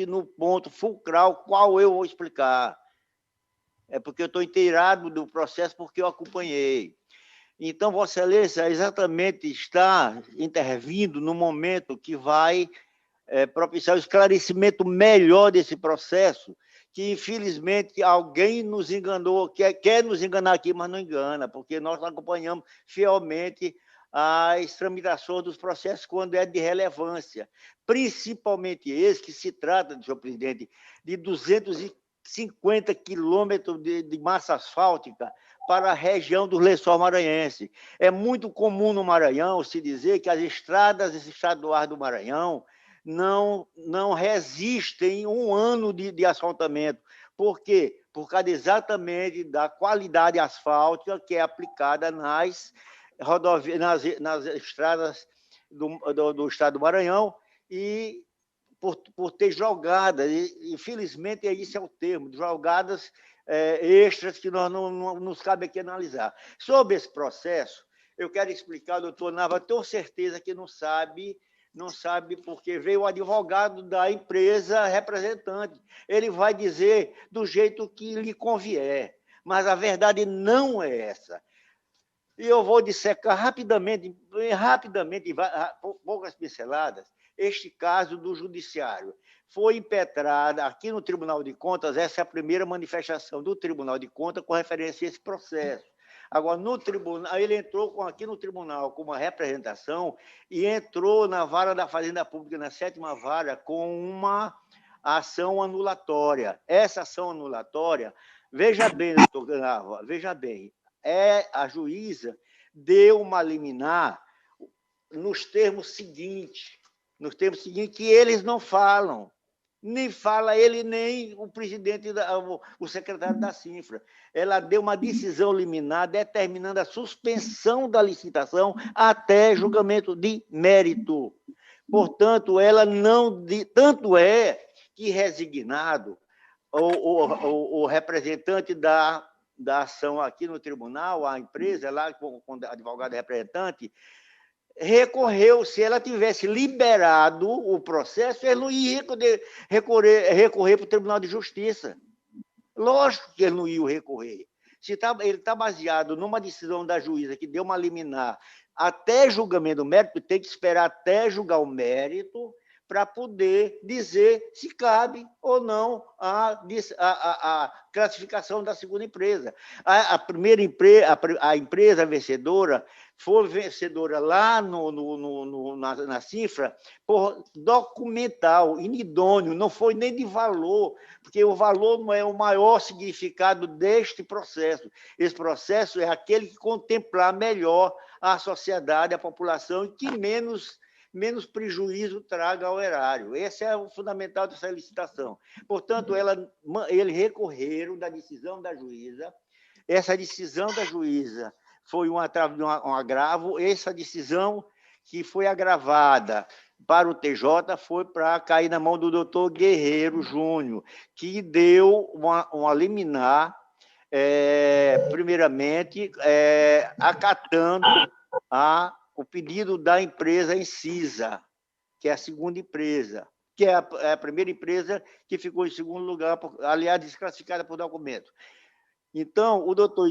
no ponto fulcral, qual eu vou explicar. É porque eu estou inteirado do processo, porque eu acompanhei. Então, Vossa Excelência exatamente está intervindo no momento que vai propiciar o esclarecimento melhor desse processo, que, infelizmente, alguém nos enganou, quer nos enganar aqui, mas não engana, porque nós acompanhamos fielmente as tramitações dos processos quando é de relevância, principalmente esse que se trata, senhor presidente, de 250 quilômetros de massa asfáltica para a região do Lençol Maranhense. É muito comum no Maranhão se dizer que as estradas estaduais do Maranhão não resistem um ano de asfaltamento. Por quê? Por causa exatamente da qualidade asfáltica que é aplicada nas rodovias, nas estradas do estado do Maranhão, e por ter jogadas, e infelizmente esse é o termo, jogadas extras que nós não nos cabe aqui analisar. Sobre esse processo, eu quero explicar, doutor Nava, tenho certeza que não sabe porque veio o advogado da empresa representante. Ele vai dizer do jeito que lhe convier, mas a verdade não é essa. E eu vou dissecar rapidamente, poucas pinceladas, este caso do judiciário. Foi impetrada aqui no Tribunal de Contas, essa é a primeira manifestação do Tribunal de Contas com referência a esse processo. Agora, no tribunal, ele entrou aqui no tribunal com uma representação e entrou na vara da Fazenda Pública, na 7ª vara, com uma ação anulatória. Essa ação anulatória, veja bem, doutor Ganava, veja bem, a juíza deu uma liminar nos termos seguintes, que eles não falam. Nem fala ele, nem o presidente, o secretário da Cinfra. Ela deu uma decisão liminar determinando a suspensão da licitação até julgamento de mérito. Portanto, ela não... Tanto é que, resignado, o representante da ação aqui no tribunal, a empresa, lá com advogado representante, recorreu. Se ela tivesse liberado o processo, ele não ia recorrer para o Tribunal de Justiça. Lógico que ele não ia recorrer. Ele está baseado numa decisão da juíza que deu uma liminar até julgamento do mérito, tem que esperar até julgar o mérito para poder dizer se cabe ou não a classificação da segunda empresa. A empresa vencedora foi vencedora lá na Cinfra por documental, inidôneo, não foi nem de valor, porque o valor não é o maior significado deste processo. Esse processo é aquele que contemplar melhor a sociedade, a população, e que menos prejuízo traga ao erário. Esse é o fundamental dessa licitação. Portanto, eles recorreram da decisão da juíza. Essa decisão da juíza foi um agravo. Essa decisão que foi agravada para o TJ foi para cair na mão do doutor Guerreiro Júnior, que deu uma liminar, primeiramente, acatando o pedido da empresa Incisa, que é a segunda empresa, que é a primeira empresa que ficou em segundo lugar, aliás, desclassificada por documento. Então, o doutor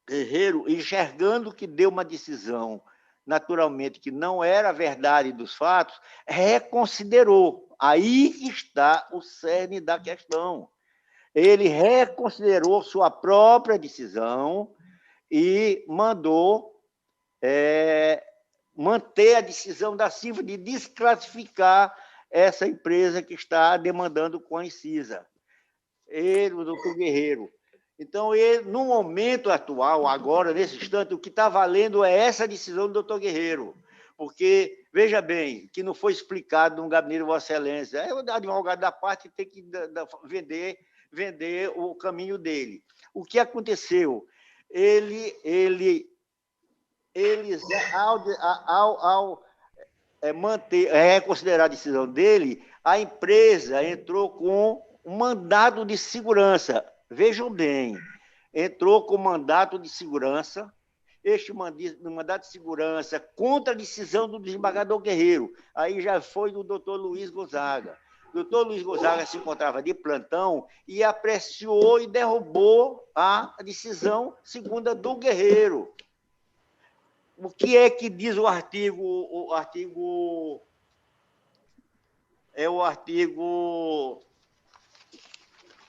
Guerreiro, enxergando que deu uma decisão, naturalmente, que não era a verdade dos fatos, reconsiderou. Aí está o cerne da questão. Ele reconsiderou sua própria decisão e mandou manter a decisão da Cinfra de desclassificar essa empresa que está demandando com a Incisa. Ele, o doutor Guerreiro. Então, no momento atual, agora, nesse instante, o que está valendo é essa decisão do doutor Guerreiro, porque, veja bem, que não foi explicado no gabinete de Vossa Excelência. O advogado da parte tem que vender o caminho dele. O que aconteceu? Ao reconsiderar a decisão dele, a empresa entrou com um mandado de segurança. Vejam bem, entrou com mandato de segurança este mandado de segurança contra a decisão do desembargador Guerreiro. Aí já foi do doutor Luiz Gonzaga. O doutor Luiz Gonzaga se encontrava de plantão e apreciou e derrubou a decisão segunda do Guerreiro. O que é que diz o artigo? O artigo,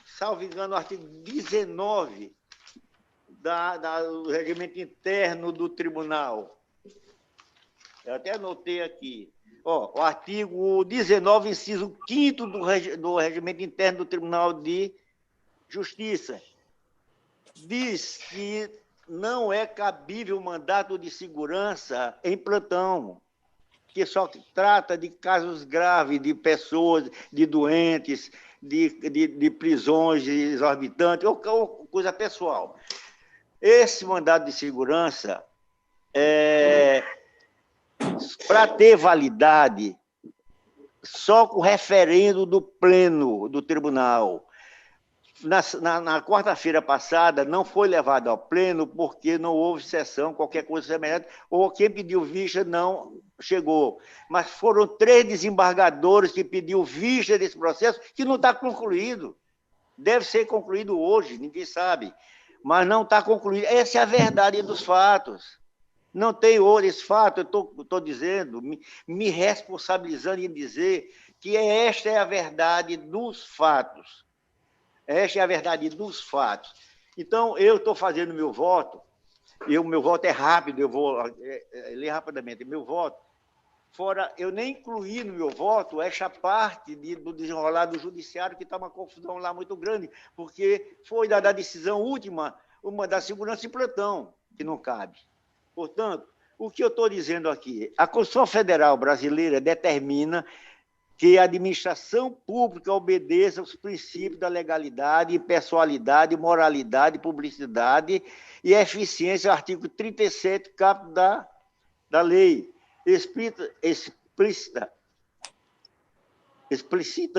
salvo engano, o artigo 19 do regimento interno do tribunal. Eu até anotei aqui. O artigo 19, inciso 5º do regimento interno do Tribunal de Justiça. Diz que não é cabível mandato de segurança em plantão, que só trata de casos graves, de pessoas, de doentes, de prisões exorbitantes, ou coisa pessoal. Esse mandado de segurança, para ter validade, só com referendo do pleno do tribunal. Na quarta-feira passada, não foi levado ao pleno porque não houve sessão, qualquer coisa semelhante, ou quem pediu vista não chegou. Mas foram 3 desembargadores que pediu vista desse processo, que não está concluído. Deve ser concluído hoje, ninguém sabe. Mas não está concluído. Essa é a verdade dos fatos. Não tem ouro esse fato, eu estou dizendo, me responsabilizando em dizer que esta é a verdade dos fatos. Esta é a verdade dos fatos. Então, eu estou fazendo meu voto, e o meu voto é rápido, eu vou ler rapidamente. Meu voto, eu nem incluí no meu voto esta parte do desenrolar do judiciário, que está uma confusão lá muito grande, porque foi dada a decisão última, uma da segurança em plantão, que não cabe. Portanto, o que eu estou dizendo aqui, a Constituição Federal Brasileira determina que a administração pública obedeça aos princípios da legalidade, impessoalidade, moralidade, publicidade e eficiência, artigo 37, caput da lei. Explicita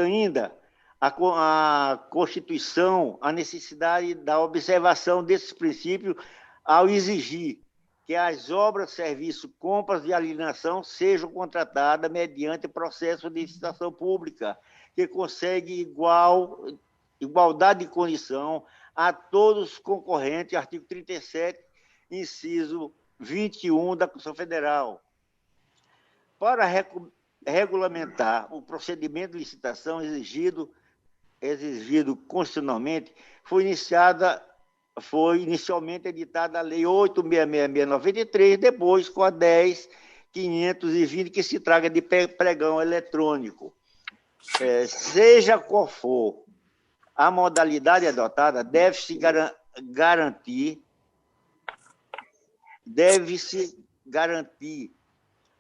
ainda a Constituição a necessidade da observação desses princípios ao exigir que as obras, serviços, compras e alienação sejam contratadas mediante processo de licitação pública, que consegue igualdade de condição a todos os concorrentes, artigo 37, inciso 21 da Constituição Federal. Para regulamentar o procedimento de licitação exigido constitucionalmente, foi inicialmente editada a Lei 8.666/93, depois com a 10.520, que se trata de pregão eletrônico. Seja qual for a modalidade adotada, deve-se garantir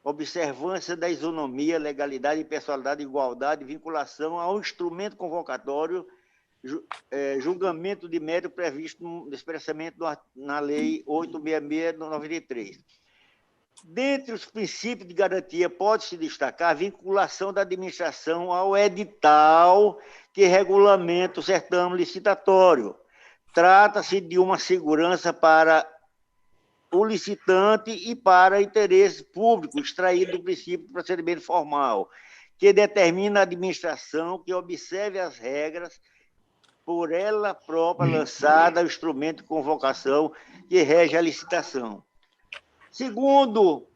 observância da isonomia, legalidade, impessoalidade, igualdade, vinculação ao instrumento convocatório, julgamento de mérito previsto expressamente na Lei 8.666/93. Dentre os princípios de garantia, pode-se destacar a vinculação da administração ao edital que regulamenta o certame licitatório. Trata-se de uma segurança para o licitante e para interesse público, extraído do princípio do procedimento formal, que determina a administração que observe as regras por ela própria lançada ao instrumento de convocação que rege a licitação. Segundo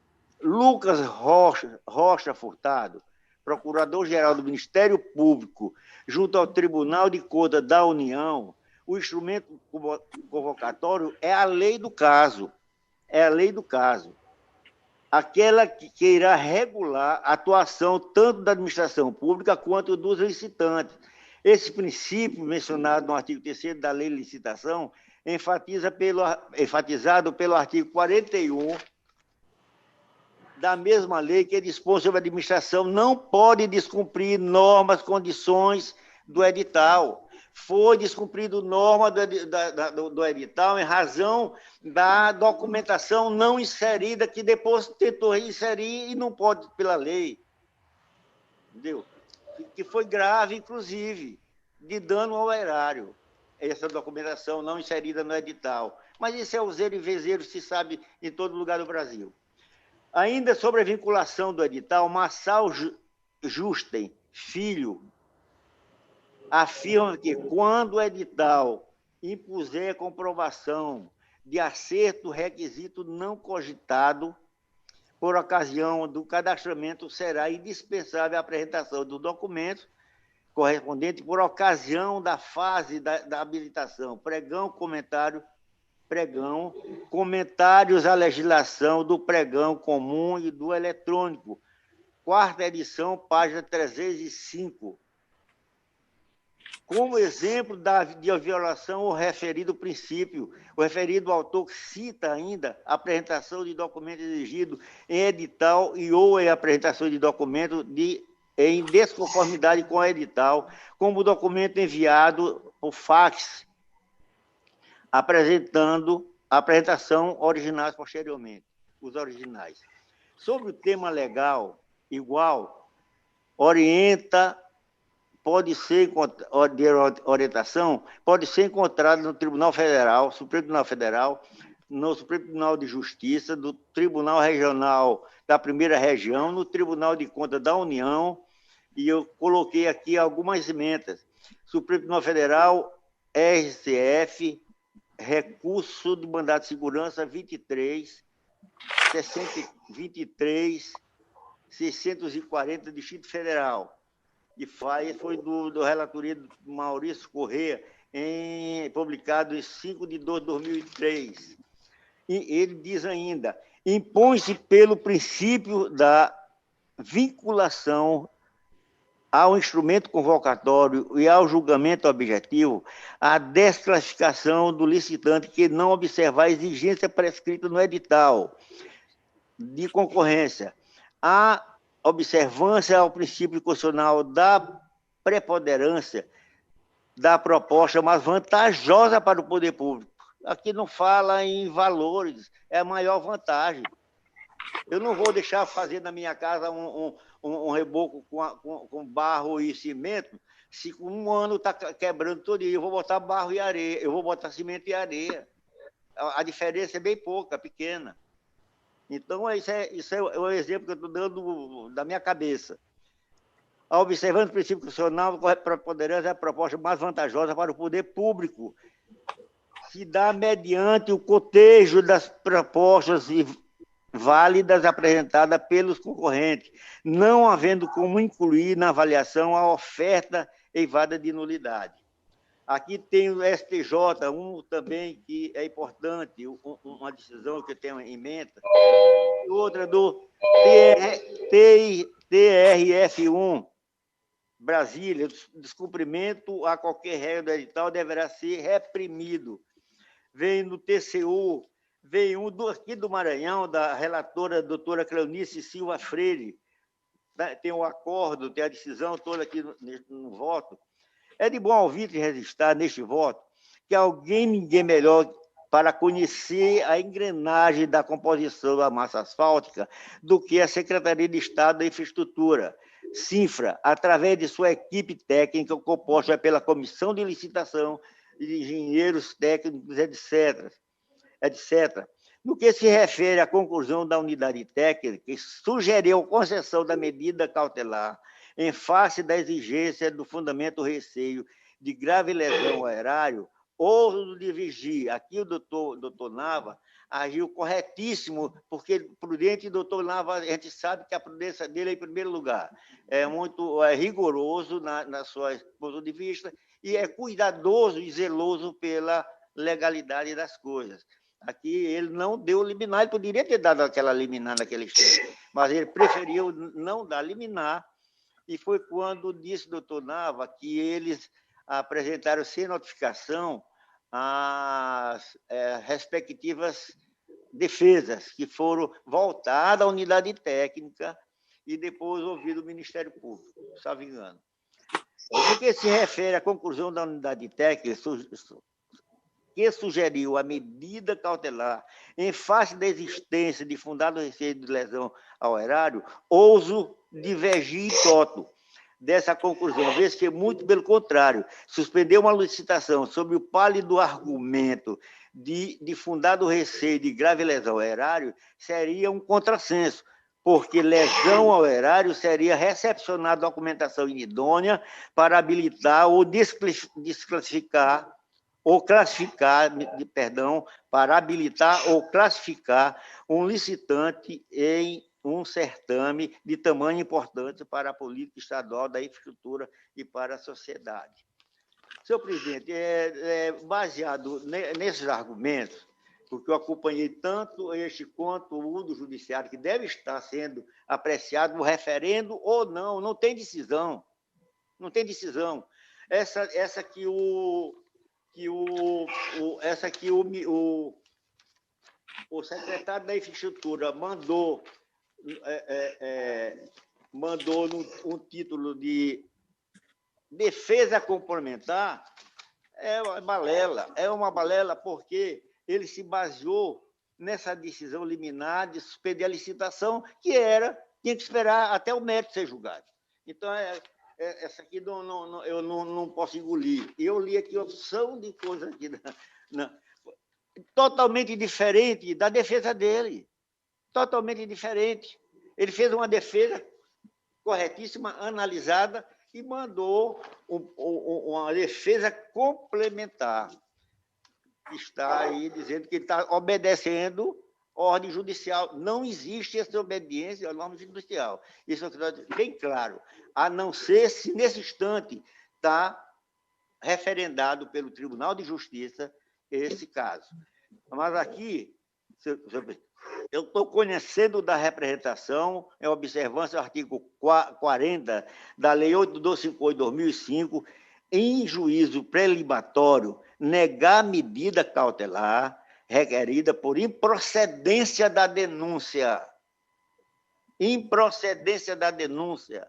Lucas Rocha Furtado, procurador-geral do Ministério Público, junto ao Tribunal de Contas da União, o instrumento convocatório é a lei do caso. É a lei do caso. Aquela que irá regular a atuação tanto da administração pública quanto dos licitantes. Esse princípio, mencionado no artigo 3º da Lei de Licitação, enfatizado pelo artigo 41 da mesma lei, que dispõe sobre a administração, não pode descumprir normas, condições do edital. Foi descumprido norma do edital em razão da documentação não inserida, que depois tentou inserir e não pode pela lei. Entendeu? Que foi grave, inclusive, de dano ao erário, essa documentação não inserida no edital. Mas isso é useiro e vezeiro, se sabe em todo lugar do Brasil. Ainda sobre a vinculação do edital, Massal Justen Filho afirma que quando o edital impuser a comprovação de acerto requisito não cogitado, por ocasião do cadastramento, será indispensável a apresentação do documento correspondente por ocasião da fase da habilitação, comentários à legislação do pregão comum e do eletrônico, quarta edição, página 305. Como exemplo de violação, o referido princípio, o referido autor cita ainda a apresentação de documento exigido em edital e ou em apresentação de documento em desconformidade com o edital, como documento enviado por fax, apresentando a apresentação originais posteriormente, os originais. Sobre o tema legal, igual, orientação pode ser encontrada no Tribunal Federal, Supremo Tribunal Federal, no Supremo Tribunal de Justiça, do Tribunal Regional da Primeira Região, no Tribunal de Contas da União, e eu coloquei aqui algumas emendas. Supremo Tribunal Federal, RCF, recurso de mandato de segurança 640, Distrito Federal. E foi do relatoria do Maurício Corrêa, publicado em 5 de 2 de 2003. E ele diz ainda, impõe-se pelo princípio da vinculação ao instrumento convocatório e ao julgamento objetivo, a desclassificação do licitante que não observar a exigência prescrita no edital de concorrência, a observância ao princípio constitucional da preponderância da proposta mais vantajosa para o poder público. Aqui não fala em valores, é a maior vantagem. Eu não vou deixar fazer na minha casa um reboco com barro e cimento, se com um ano está quebrando todo dia, eu vou botar barro e areia, eu vou botar cimento e areia. A diferença é bem pouca, pequena. Então, isso é o exemplo que eu estou dando da minha cabeça. Observando o princípio constitucional, a preponderância é a proposta mais vantajosa para o poder público. Se dá mediante o cotejo das propostas válidas apresentadas pelos concorrentes, não havendo como incluir na avaliação a oferta eivada de nulidade. Aqui tem o STJ, também que é importante, uma decisão que eu tenho em mente, e outra do TRF1, Brasília, descumprimento a qualquer regra do edital deverá ser reprimido. Vem no TCU, vem aqui do Maranhão, da relatora doutora Cleonice Silva Freire, tem o acordo, tem a decisão toda aqui no voto. É de bom ouvir e registrar neste voto que ninguém melhor para conhecer a engrenagem da composição da massa asfáltica do que a Secretaria de Estado da Infraestrutura, CINFRA, através de sua equipe técnica composta pela Comissão de Licitação, de engenheiros técnicos, etc. No que se refere à conclusão da unidade técnica, que sugeriu a concessão da medida cautelar em face da exigência do fundamento receio de grave lesão ao erário, ou de vigia. Aqui o doutor Nava agiu corretíssimo, porque prudente, doutor Nava, a gente sabe que a prudência dele é em primeiro lugar. É muito rigoroso na sua ponto de vista e é cuidadoso e zeloso pela legalidade das coisas. Aqui ele não deu liminar, ele poderia ter dado aquela liminar naquele instante, mas ele preferiu não dar liminar, e foi quando disse o doutor Nava que eles apresentaram sem notificação as respectivas defesas, que foram voltadas à unidade técnica e depois ouvido o Ministério Público, salvo engano. No que se refere à conclusão da unidade técnica, que sugeriu a medida cautelar em face da existência de fundado receio de lesão ao erário, ouso divergir em toto dessa conclusão, vez que, muito pelo contrário, suspendeu uma licitação sob o pálido argumento de fundado receio de grave lesão ao erário seria um contrassenso, porque lesão ao erário seria recepcionar documentação inidônea para habilitar ou desclassificar ou classificar, perdão, para habilitar ou classificar um licitante em um certame de tamanho importante para a política estadual da infraestrutura e para a sociedade. Senhor presidente, baseado nesses argumentos, porque eu acompanhei tanto este quanto o do judiciário, que deve estar sendo apreciado no referendo ou não, não tem decisão. Não tem decisão. Essa que o secretário da Infraestrutura mandou um título de defesa complementar, é uma balela porque ele se baseou nessa decisão liminar de suspender a licitação, que tinha que esperar até o mérito ser julgado. Então, essa aqui eu não posso engolir. Eu li aqui opção de coisa aqui, totalmente diferente da defesa dele. Totalmente diferente. Ele fez uma defesa corretíssima, analisada, e mandou uma defesa complementar. Está aí dizendo que está obedecendo ordem judicial. Não existe essa obediência à norma judicial. Isso é bem claro. A não ser se, nesse instante, está referendado pelo Tribunal de Justiça esse caso. Mas aqui, eu estou conhecendo da representação, em observância ao artigo 40 da Lei 8.258 de 2005, em juízo prelibatório, negar medida cautelar requerida por improcedência da denúncia. Improcedência da denúncia.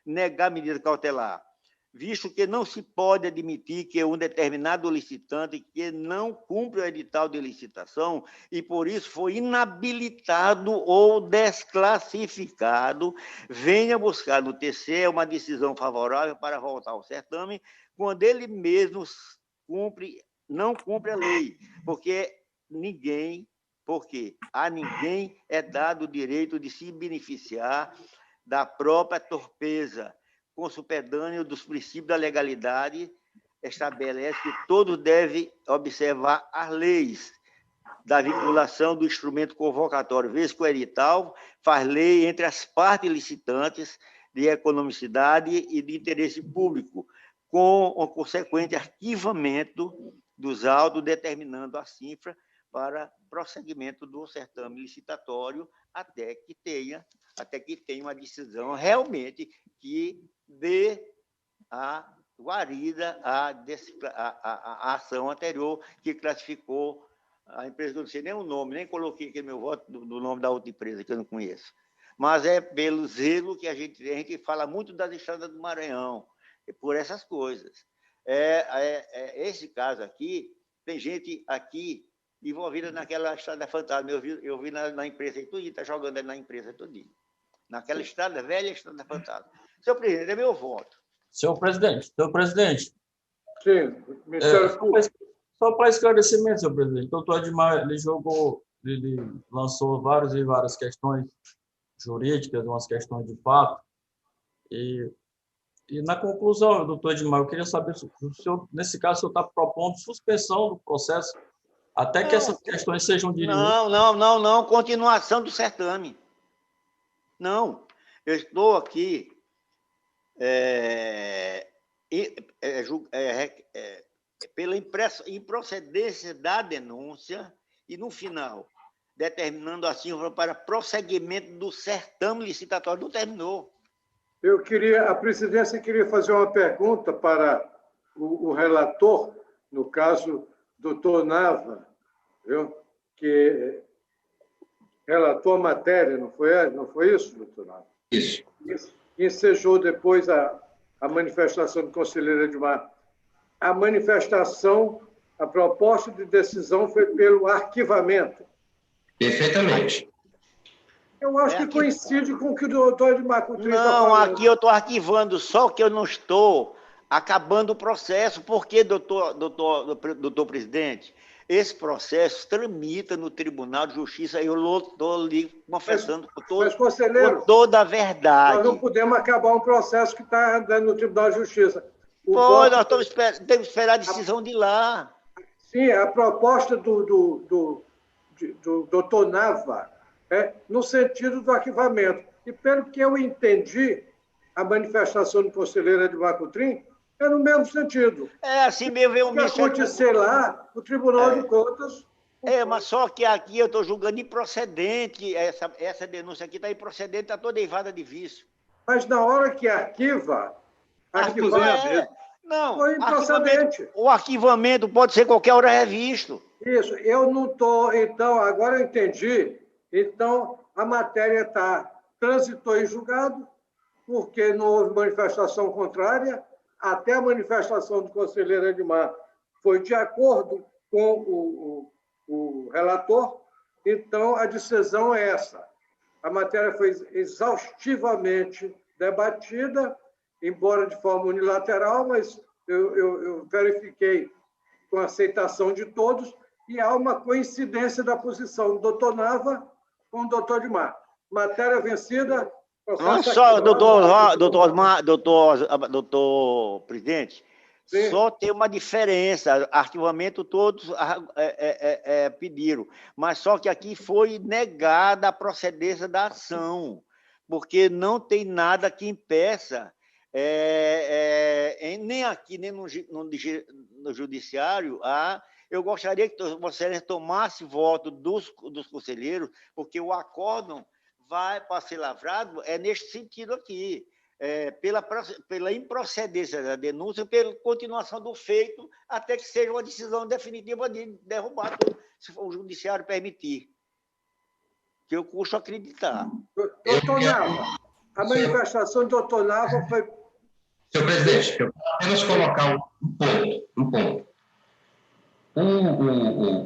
Negar medida cautelar, visto que não se pode admitir que um determinado licitante que não cumpre o edital de licitação e, por isso, foi inabilitado ou desclassificado, venha buscar no TCE uma decisão favorável para voltar ao certame, quando ele mesmo não cumpre a lei, porque a ninguém é dado o direito de se beneficiar da própria torpeza, com superdâneo dos princípios da legalidade, estabelece que todos devem observar as leis da vinculação do instrumento convocatório, vez que o edital faz lei entre as partes licitantes de economicidade e de interesse público, com o consequente arquivamento dos autos, determinando a cifra para prosseguimento do certame licitatório até que tenha uma decisão realmente que dê a guarida à ação anterior que classificou a empresa, que eu não sei nem o nome, nem coloquei aqui meu voto do nome da outra empresa, que eu não conheço. Mas é pelo zelo que a gente fala muito das estradas do Maranhão, por essas coisas. Esse caso aqui, tem gente aqui envolvida naquela estrada fantasma. Eu vi na empresa, tudo está jogando na empresa tudinho. Naquela estrada velha, estrada fantasma. Senhor presidente, é meu voto. Senhor presidente. Sim, Ministério Público. Só para esclarecimento, senhor presidente, o doutor Edmar, ele lançou várias questões jurídicas, umas questões de fato, e na conclusão, doutor Edmar, eu queria saber se o senhor, nesse caso, o senhor está propondo suspensão do processo até que essas questões sejam dirimidas. Não, continuação do certame. Não, eu estou aqui pela improcedência da denúncia e, no final, determinando assim para prosseguimento do certame licitatório. Não terminou. A presidência queria fazer uma pergunta para o relator, no caso, doutor Nava, viu? Que relatou a matéria, não foi isso, doutor Nava? Isso. Ensejou depois a manifestação do conselheiro Edmar. A manifestação, a proposta de decisão foi pelo arquivamento. Perfeitamente. Eu acho que coincide com o que o doutor Edmar Coutrinho está falando. Não, aqui eu estou arquivando, só que eu não estou acabando o processo. Por quê, doutor presidente? esse processo tramita no Tribunal de Justiça, eu estou lhe confessando com toda a verdade. Nós não podemos acabar um processo que está andando no Tribunal de Justiça. Nós temos que esperar a decisão de lá. Sim, a proposta do doutor Nava é no sentido do arquivamento. E, pelo que eu entendi, a manifestação do conselheiro Edmar Coutrin é no mesmo sentido. É assim mesmo. O que acontecer lá, o Tribunal de Contas... Mas só que aqui eu estou julgando improcedente, essa denúncia aqui está improcedente, está toda eivada de vício. Mas na hora que arquiva... Não, foi improcedente. O arquivamento pode ser qualquer hora revisto. Isso, eu não estou... Então, agora eu entendi. Então, a matéria transitou em julgado, porque não houve manifestação contrária, até a manifestação do conselheiro Edmar foi de acordo com o relator, então a decisão é essa. A matéria foi exaustivamente debatida, embora de forma unilateral, mas eu verifiquei com a aceitação de todos, e há uma coincidência da posição do doutor Nava com o doutor Edmar. Matéria vencida... Não só, doutor presidente, sim, só tem uma diferença, arquivamento todos pediram, mas só que aqui foi negada a procedência da ação, porque não tem nada que impeça, nem aqui, nem no judiciário, eu gostaria que você tomasse voto dos conselheiros, porque o acórdão vai para ser lavrado neste sentido aqui, pela improcedência da denúncia, pela continuação do feito, até que seja uma decisão definitiva de derrubar tudo, se o judiciário permitir. Que eu custo acreditar. Doutor Nava, a manifestação do doutor Nava foi... Senhor presidente, eu quero apenas colocar um ponto.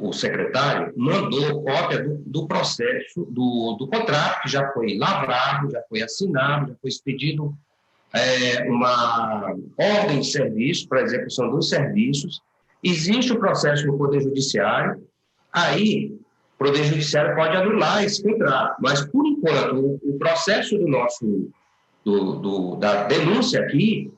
O secretário mandou cópia do processo, do contrato, que já foi lavrado, já foi assinado, já foi expedido uma ordem de serviço para execução dos serviços. Existe o processo no Poder Judiciário, aí o Poder Judiciário pode anular esse contrato, mas, por enquanto, o processo da denúncia aqui,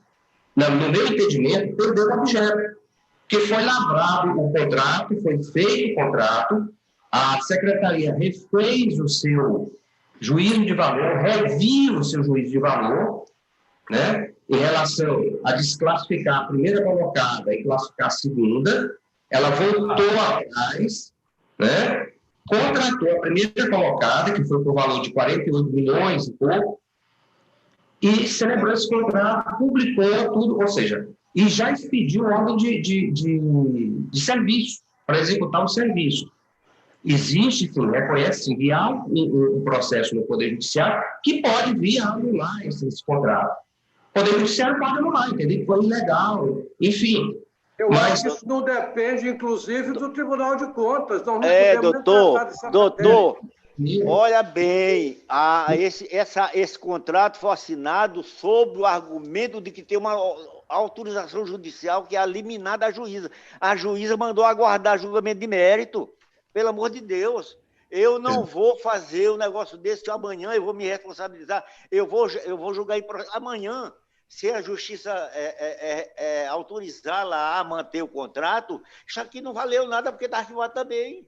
no meu entendimento, perdeu o objeto. Que foi lavrado o contrato, foi feito o contrato, a secretaria refez o seu juízo de valor, reviu o seu juízo de valor, né, em relação a desclassificar a primeira colocada e classificar a segunda, ela voltou atrás, né, contratou a primeira colocada, que foi por valor de 48 milhões e pouco, e celebrou esse contrato, publicou tudo, ou seja... E já expediu ordem de serviço, para executar o serviço. Existe, sim, reconhece, sim, que há um processo no Poder Judiciário que pode vir a anular esse contrato. O Poder Judiciário pode anular, entendeu? Que foi ilegal, enfim. Acho que isso não depende, inclusive, do Tribunal de Contas. Nós não doutor, olha bem, esse contrato foi assinado sob o argumento de que tem uma autorização judicial que é a liminar da juíza. A juíza mandou aguardar julgamento de mérito, pelo amor de Deus. Eu não vou fazer um negócio desse que amanhã eu vou me responsabilizar. Eu vou julgar amanhã. Se a justiça autorizar lá a manter o contrato, isso aqui não valeu nada porque está arquivado também.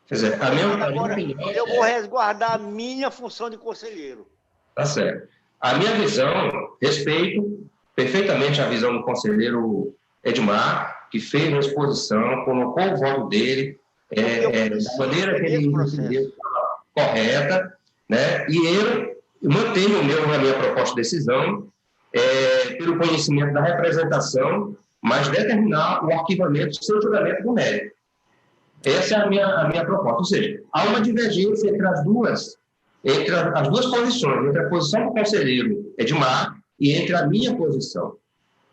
Quer dizer, agora, eu vou resguardar a minha função de conselheiro. Tá certo. A minha visão, respeito perfeitamente a visão do conselheiro Edmar, que fez a exposição, colocou o voto dele, da maneira que ele entendeu correta, né? E eu mantenho a minha proposta de decisão, pelo conhecimento da representação, mas determinar o arquivamento sem julgamento do mérito. Essa é a minha proposta. Ou seja, há uma divergência entre as duas posições, entre a posição do conselheiro Edmar e entre a minha posição.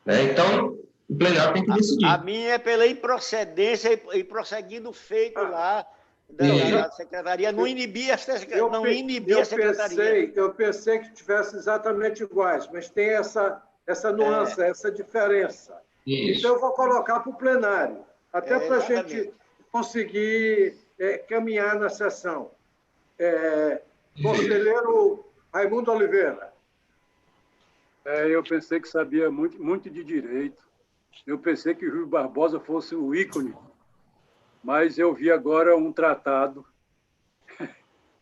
Né? Então, o plenário tem que decidir. A minha é pela improcedência e prosseguindo o feito lá da secretaria, não inibir a secretaria. Eu pensei que tivesse exatamente iguais, mas tem essa nuance, essa diferença. Isso. Então, eu vou colocar para o plenário. até para a gente conseguir caminhar na sessão. Conselheiro Raimundo Oliveira. Eu pensei que sabia muito de direito. Eu pensei que o Rui Barbosa fosse o ícone, mas eu vi agora um tratado.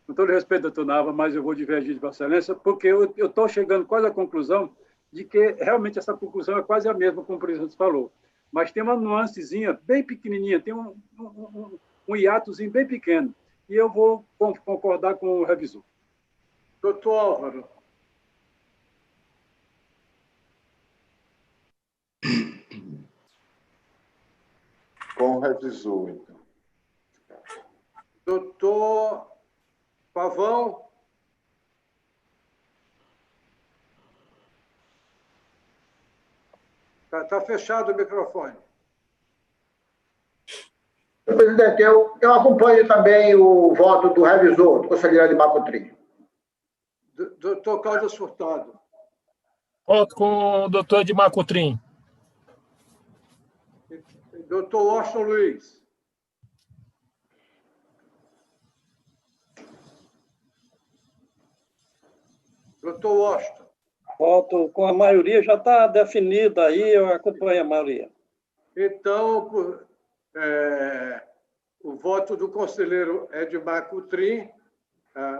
Com todo respeito, doutor Nava, mas eu vou divergir de Vossa Excelência, porque eu estou chegando quase à conclusão de que realmente essa conclusão é quase a mesma, como o presidente falou. Mas tem uma nuancezinha bem pequenininha, tem um hiatozinho bem pequeno. E eu vou concordar com o revisor. Doutor Álvaro. Com o revisor, então. Doutor Pavão. Está fechado o microfone. Presidente, eu acompanho também o voto do revisor, do conselheiro de Macotrim. Doutor Cláudio Furtado. Voto com o doutor Edmar Cotrim. Doutor Washington Luiz. Doutor Washington. Voto com a maioria, já está definida aí, eu acompanho a maioria. Então, o voto do conselheiro Edmar Cotrim,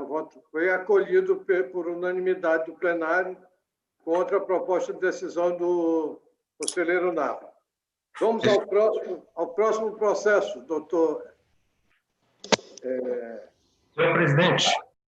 o voto foi acolhido por unanimidade do plenário contra a proposta de decisão do conselheiro Nava. Vamos ao próximo processo, doutor. Senhor presidente,